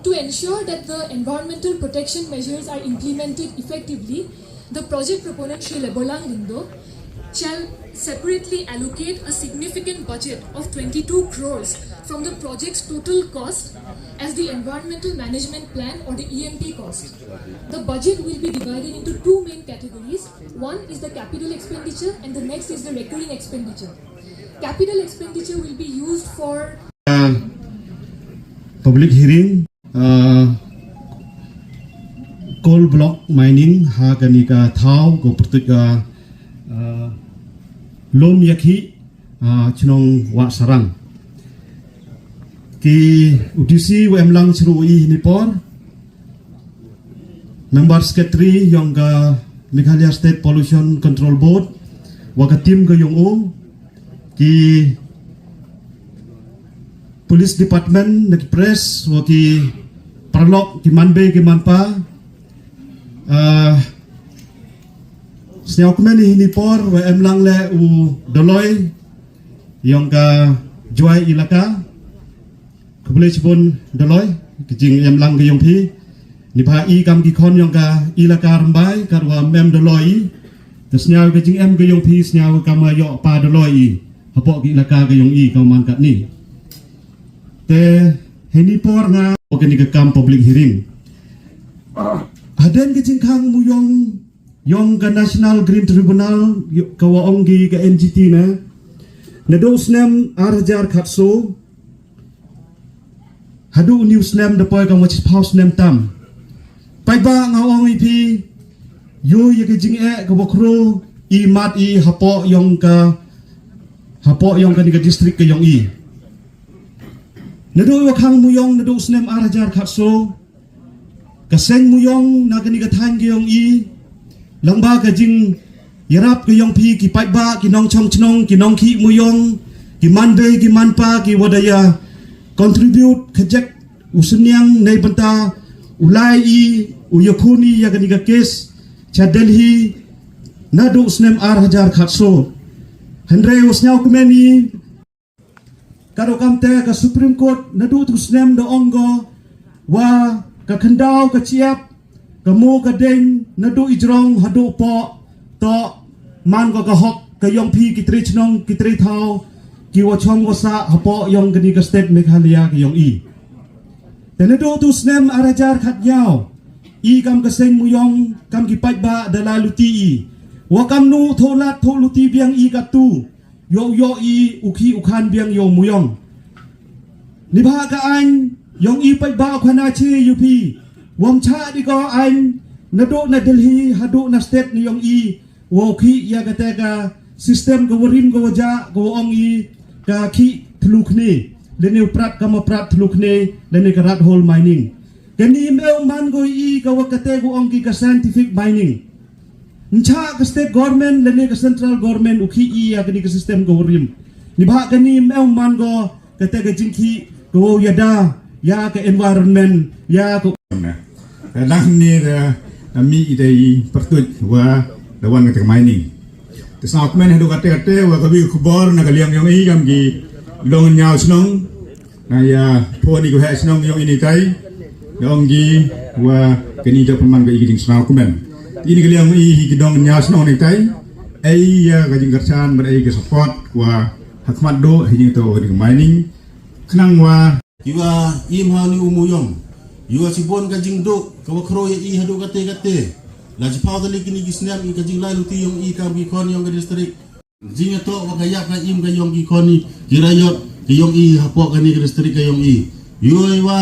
To ensure that the environmental protection measures are implemented effectively, the project proponent Sri Leborlang Lindo shall separately allocate a significant budget of 22 crores from the project's total cost as the Environmental Management Plan or the EMP cost. The budget will be divided into two main categories. One is the capital expenditure and the next is the recurring expenditure. Capital expenditure will be used for public hearing, coal block mining, haganika thau go pertika lom yaki chnong wa sarang ki udisi wem lang chrui nipor member secretary yang ga Meghalaya State Pollution Control Board waga tim ga yung o ki police department nag press waki parlok ki manbe ki manpa Sejauh kemana ini por, WM lang le u doloy yang ka juai ilaka, keboleh cipun doloy, kejing em lang ke yang pi, nibhai kam kikon yang ka ilaka rambai, karwa mem doloy, terus nyau kejing em ke yang pi, nyau kam ayok pa doloy, hapok ke ilaka ke yang i kau man kat ni. Te ini por nga, oke ni ke kam public hearing. Haden kejing kang muyong Yung ka National Green Tribunal kawaong gi ka NGT na nados nem arjar khatso hadu news nem dapoy ka wachis house nem tam pai ba ngawong ipi yo ye ka jing e ka bokro I mat I hapo yung ka ni ka district ka yung I nado wakang muyong nados nem arjar khatso kaseng muyong na kani ka than gi yung I Langba ka jing yarap ke yang pi ki pai ba ki nong chong chnong ki nong ki muyong ki manbe ki manpa ki wadaya contribute kejek usnyang nei banta ulai I uyakuni ya gani ka case cha Delhi nadu usnem ar khatso hendre usnyau kumeni karo kamte ka Supreme Court nadu usnem do ongo wa ka khandau ka chiap kamu kadeng nadu ijrong hadu po to man ko kahok kayong pi kitri chnong kitri thau ki wachong wasa hapo yong gani ka state Meghalaya kayong I tenado tu snem arajar khat yaw I kam kaseng muyong kam ki pai ba dalaluti I wa kam nu tholat tholuti biang I katu yo I ukhi ukhan biang yo muyong nibha ka an yong I pai ba khana chi yupi Wong cha di ko an nado na Delhi hadu na state ni yung I woki ya kateka sistem ko warim ko waja ko ong I ka ki thlukni lene prat kama prat thlukni lene ka rat hole mining kani meu man go I ka wakate ko ong ki ka scientific mining ncha ka state government lene ka central government uki I ya kani ka sistem ko warim ni ba kani meu man go kateka jingki ko yada ya ka environment ya ko Kadang ni kami idai pertut wa lawan kata mining. Terus aku main hidup kata wa kami kubor nak liang yang ini kami dong nyau senong, na ya puan iku hak senong yang ini tai, dong gi wa kini jauh peman ke iging senang aku main. Ini kaliang ini dong nyau senong ni tai, ya kajing kerjaan berai ke support wa hakmat do hijing tu kajing mining, kenang wa kiwa im hani umuyong. Yua sibon kajing do kawa kro I hadu kate la jipau tali kini gisnam I kajing lai luti yong I kam gi kon yong ke distrik jing to wa kayak ka im ka yong gi koni kirayot ke yong I hapo kani ke distrik ka yong I yua wa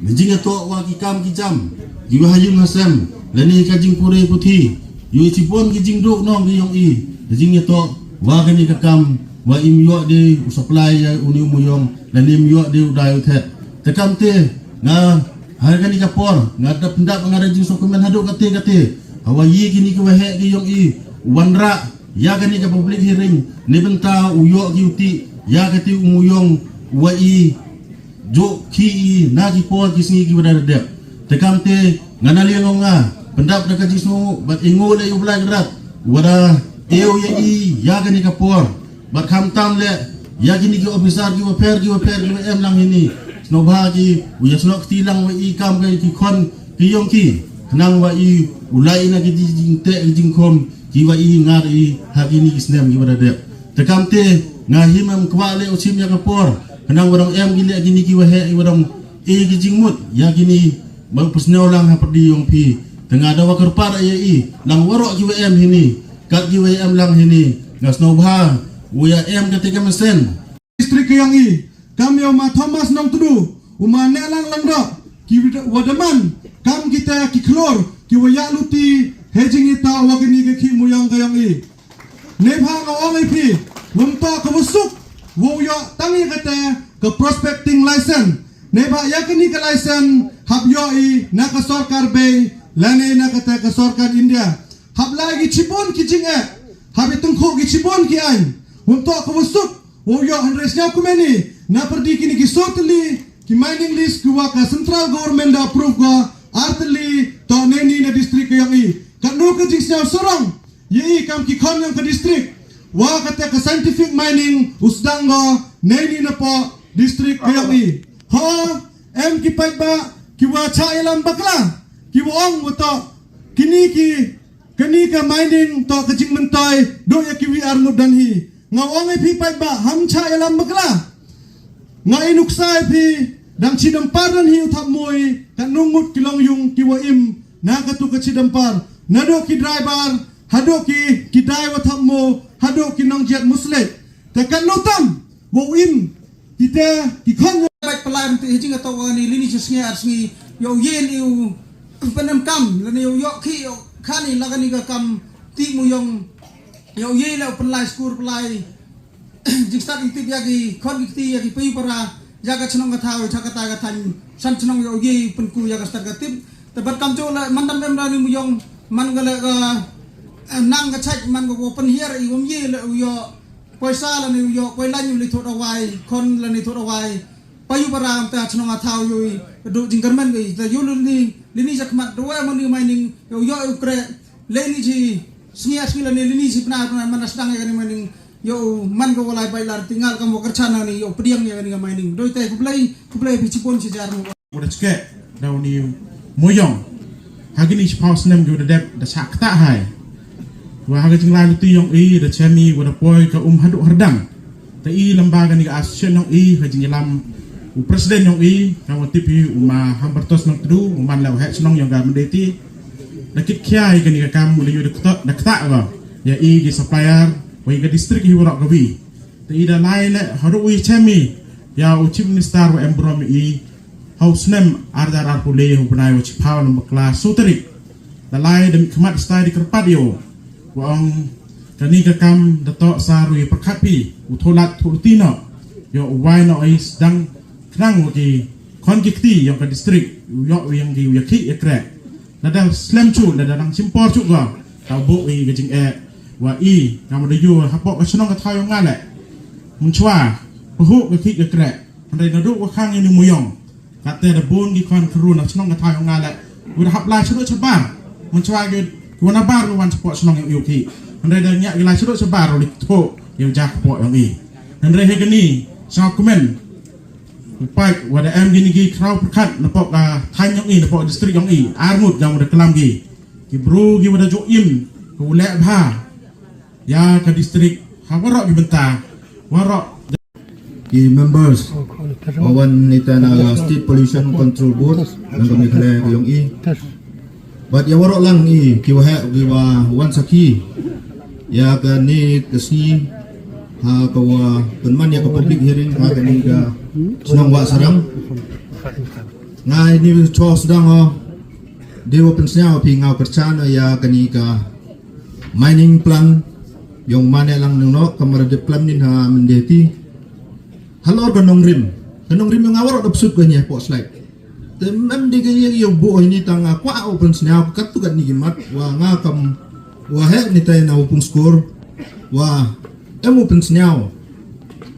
jing to wa ki kam ki jam yua hayung hasam lani kajing pure puthi yua sibon ki jing do nong ke yong I jing to wa kani ka kam wa im yo de supply ya uni umuyong lani im yo de udai uthet tekam te nga harga ni kapor ngada pendap ngada jing dokumen hadu kate hawayi kini ke wahe ki yong I wanra ya kani ke public hearing ni benta uyo ki uti ya kati umuyong wa I jo ki I na ki por ki singi ki wadar dep tekam te ngana liang nga pendap da kaji so bat ingo le yu blai gerat wada eo ya I ya kani kapor bat kham tam le ya kini ki officer ki waper ki em lang ini snobha ki uya snok tilang wa i kam ka ki khon ki yong ki nang wa i ulai na ki jing te jing khom ki wa i ngar i hagini isnem ki berade tekam te ngahimam kwale usim ya kapor nang warang em gile gini ki wa he warang e ki jing mut ya gini bang pusnyo lang ha perdi yong pi tengah ada wakar par ya i lang warok ki wa em hini kat ki wa em lang hini ngas snobha uya em ketika mesen distrik yang i kami oma Thomas nong tudu uma nelang langdo ki wadaman kam kita ki klor ki waya luti hejing ita wagini ke ki muyang kayang i nepha ngawang pi lumpa ka busuk wo yo tangi kata ke prospecting license nepha yakini ke license hab yo i na ka sarkar bay lane na kata ka sarkar India hab lagi cibon ki jing hab itungko ki cibon ki an untuk ka busuk wo yo handresnya kumeni na perdi kini ki sotli ki mining list kuwa ka central government da approve ka artli to neni na district yang i kanu ka jingsnya sorong ye kam ki khon yang ka district wa kata ka scientific mining usdang go neni na po district yang i ho em ki pai ba ki wa cha elam bakla ki wong wuto kini ka mining to ka jing mentoy do ya ki wi armud dan hi ngawang pi pai ba ham cha elam bakla ngai nuksai pi dang cidempar dan hiu thap mui kan nungut kilong yung kiwaim na katu ka cidempar nado ki driver hado ki dai wa thap mo hado ki nong jet muslet ta kan notam wo im kita ki khon baik pelan ti hijing atau ni lini jusnge arsngi yo yen yu penem kam lan yo ki khani lagani ka kam ti mu yong yo ye la pelai skur pelai jikstat intip yagi khon ti yagi pi para jaga chnong gathau chakata gathan san chnong yo ye penku yaga stat gatip tebat kam chola mandam em rani muyong man gala ga nang ga chak man go pen hier i wom ye la yo poisa la ni yo koi lan yu li thot awai khon la ni thot awai payu para ta chnong gathau yo do jingkarman ge ta yo ni lini jakmat do wa mani mining yo kre leni ji snia skila ni lini ji pna man sedang ga ni mining yo man go walai bailar tinggal kamu kerjana ni yo pediang ya ni mining doi te kuplay bicipon si jarmu udah cek daun ni moyong hagini spaus nem ge udah dep da sakta hai wa haga jinglai luti yong i da chemi udah poi ka hadu herdang ta i lembaga ni asosiasi yong i hajing lam presiden yong i kamu tipi uma hambertos nong tedu uman lau hek senong yong ga mendeti da kit kiai ka ni ka kamu le yo da kta ba ya i ge supplier wai ga distrik hi warak gawi te ida lai le haru wi chemi ya u chief minister wa embrom i house nem ardar ar pule hu panai wa chipau no kelas sutri da lai dem khamat stai di kerpat yo wa ong kani ka kam da to saru i perkhapi u tholat thurtino yo wai no i sedang krang wa ki kon kikti yo ka distrik yo yang gi ya ki ekre da dang slam chu da dang simpor chu ga ta bo i ga jing wa i kamu da yu hapok ka senong ka thayong ngale mun chwa hu ka ki ka kre andai na du wa khang ni muyong kate da bon gi kon kru na senong ka thayong ngale u da hap la chru chba mun chwa ge ku na bar wan sport senong yu ki andai da nya gi la chru chba ro li tho yu jak po yang i andai he gani sa komen pai wa da em gini gi kraw perkat na pok ka than yang i na pok distrik yang i armut yang da kelam gi bro gi wa da jo im ku le bha ya ke distrik hawarok dibenta warok the members awan nita na state pollution control board ng kami kale yung i but ya warok lang i kiwa wan saki ya ka ni kasi ha kawa penman ya ka public hearing ha kani ka senang wa sarang ngai ni cho sedang ho dewa pensnya pi ngau kerjana ya kani ka mining plan yung mana lang nuno kamar de plan nin ha mendeti halor kanong rim yung awar da psut kanya po slide temem de kaya yung buo ini tanga kwa open snya katugan ni gimat wa nga kam wa he ni tay na upung score wa em open snya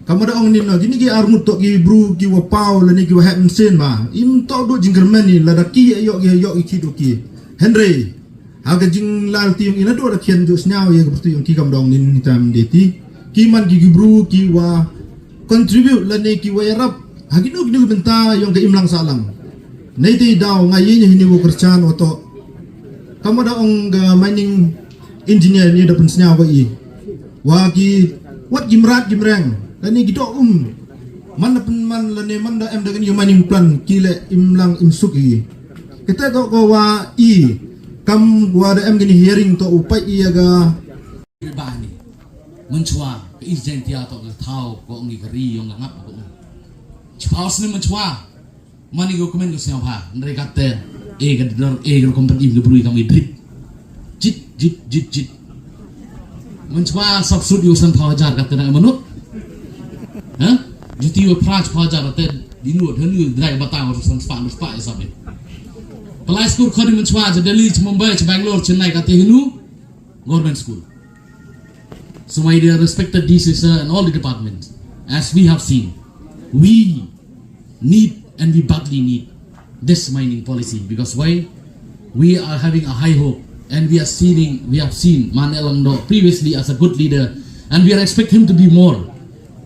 kamar ong nin gini gi armut to gi bru gi wa pau la ni gi wa he sen ma im to do jinggerman ni la da ki yo ki do ki Henry aga jing lal ti yung ina do da kien jo snyaw ye bertu yung ki kam dong nin tam deti ki man ki gibru ki wa contribute la ne ki wa yarap haginu ginu benta yung ke imlang salang. Naiti daw ngayon yung hiniwo kerjaan oto. Kamu da ong mining engineer ni da pensnya wa i. Wagi wat gimrat gimreng. Lani gitu man man lani man da em da yung mining plan kile imlang imsuki. Kita ko wa i kam wa da em gini hearing to upai iya ga bani menchua ke izin dia to ke tau ko ngi kari yang ngap ko chaos ni menchua mani go komen go siapa ndre kate ga dor ga kompet im go brui kami drip jit menchua sab sud yo san phajar kate na manut ha juti yo praj phajar kate dinu dhan yo drai bata ko san spa sabe Pelai school khadi menchua je Delhi Mumbai Bangalore Chennai kate hinu government school. So my dear respected DCSR and all the departments, as we have seen, we need and we badly need this mining policy because why? We are having a high hope and we have seen Man Elangdo previously as a good leader and we are expecting him to be more.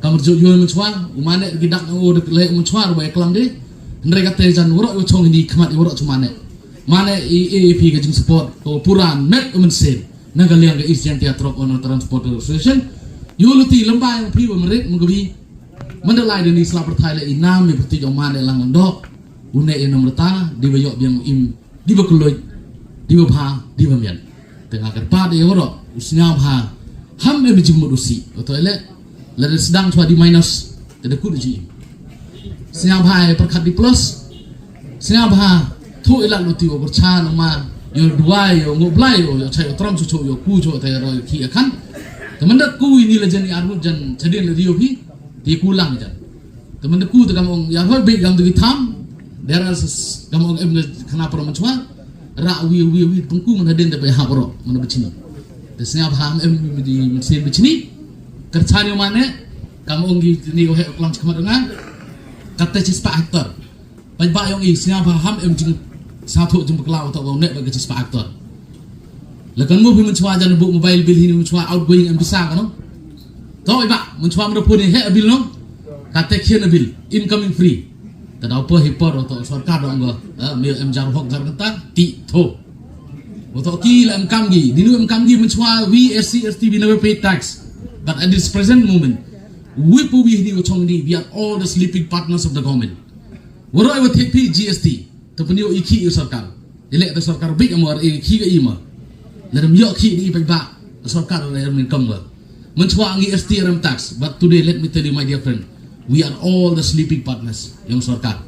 Kamar jo yo menchwa, umane gidak o le menchwa ba eklang de, ndre kate jan woro yo chong ni khamat woro chumane. Mane AAP ka jing support ko puran met umensen. Nagaliang ke Asian Theatre on Transport Association Yuluti lembay pri merit menggabi mendelai deni selapar Thailand inam ni berti joman elang ndo une enam reta di bayok biang im di bakuloi di bapha di bamian tengah kerpa de woro usnya bha ham e bijimut usi atau ele lada sedang cua di minus ada ku ji snya bha perkat di plus snya bha thu elak luti wo berchan ma yo dua yo ngoblai yo chai tram chu yo ku chu ta ro ki akan temendak ku ini la jan arut jan chadin la dio phi ti ku lang jan temendak ku ta kam ya hoi be gam tu tham there is kam em khana pro manchwa ra wi pengku man hadin ta pe ha pro man bechini te snya pham em di mesin bechini kerchan yo mane kam gi ni ko he klang chkmat nga kata cispa aktor pai ba yong i snya pham em jing satu jumpa kelau atau bau net bagi cispa aktor. Lekan mu mencuba jangan buat mobile bill ini mencuba outgoing yang bisa kan? Tahu iba mencuba merupun ini bill no? Kata kian bill incoming free. Tidak apa hipor atau sarkar dong go. Mil jar hok jar kata ti to. Atau kila kamgi. Dinu kamgi mencuba we SC we never pay tax. But at this present moment, we pubi ini ucong ini we are all the sleeping partners of the government. Waro I would take GST. Terpenio iki sarkar. Elek ta sarkar big amor iki ga ima. Ladam yo ki ni ba sarkar la min kamga. Menchwa ngi STRM tax, but today let me tell you my dear friend, we are all the sleeping partners yang sarkar.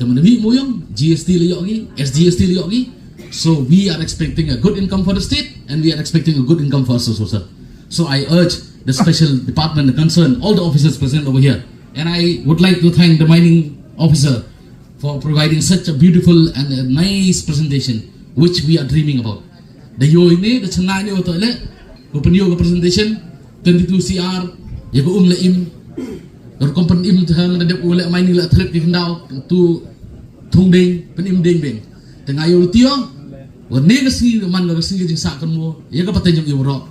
Temen mo yung GST le yo ngi, SGST le yo ngi. So we are expecting a good income for the state and we are expecting a good income for us also. So I urge the special department concerned, all the officers present over here, and I would like to thank the mining officer for providing such a beautiful and a nice presentation which we are dreaming about. The yo ini the chana ni oto le ko penyo ko presentation 22 CR ya ko le im or kompan im thang na de ule mining la thlep ki ndao tu thung ding pen im ding beng tengah yo tio wa ne ga si man ga si jing sa kan mo ya ka patay jong euro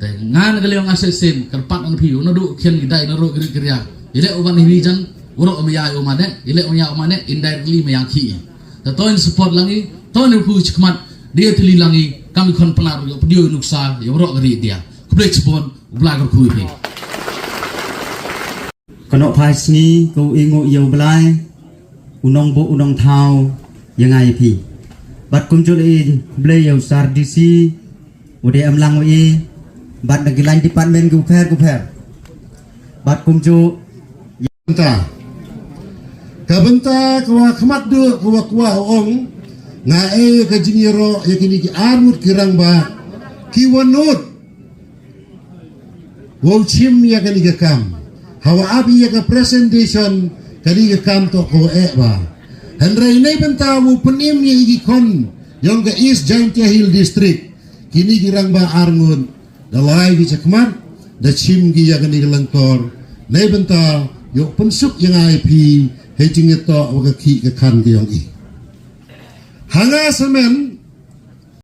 te ngan ga leong asesen karpat an phi no do khen gi dai no ro gri kriya ile oban hi jan wuro omaya omane ile omaya omane indirectly mayaki ta toin support langi toin pu chikmat dia tili langi kami kon penar yo pedio nuksa yo wuro gari dia kublek spon ublagar ku hi kono phai sngi ko ingo yo blai unong bo unong thau yangai phi bat kum chul e blai yo sar dc ode am lang e bat nagi lain department ku pher bat kum chu Benta kabenta kwa khamat de kwa ong ngae ka jingiro yakini ki armut kirang ba ki wanut wong chim ya kali ka kam hawa abi ya ka presentation kali ka kam to ko e ba hendrai nei benta wo penim ya igi kon yang ka East Jaintia Hill District kini kirang ba arngun dalai di cakmat da chim gi ya kani langtor nei benta yo pensuk yang IP hejing ito wag ki ka kan gi yang i hanga semen